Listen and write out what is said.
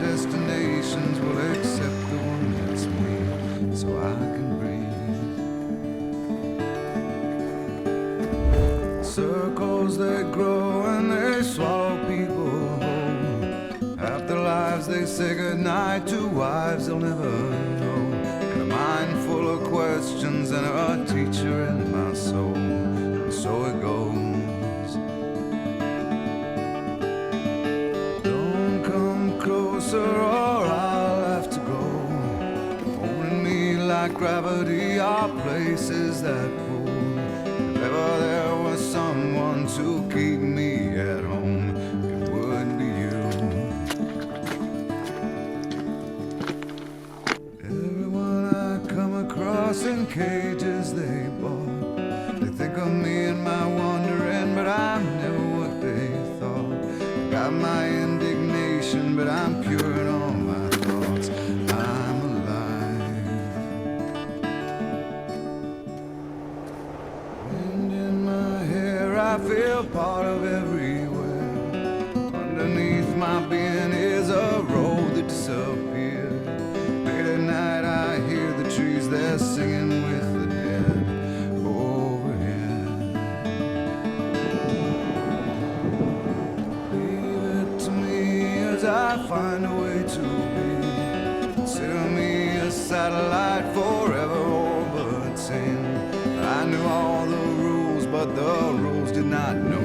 destinations will accept the one that's me, so I can breathe. Circles they grow and they swallow people whole. Half their lives they say goodnight to wives they'll never know. And a mind full of questions and a teacher in my soul. And so it goes. Or I'll have to go. Holding me like gravity are places that pull. If ever there was someone to keep me at home, it would be you. Everyone I come across in cages they bought, they think of me and my wandering, but I'm never what they thought. Got my indignation, but I'm pure in all my thoughts. I'm alive. Wind in my hair, I feel part of everywhere. Underneath my being is a road that disappeared. Late at night I hear the trees, they're singing with the dead overhead. I find a way to be. Consider me a satellite forever orbiting. I knew all the rules, but the rules did not know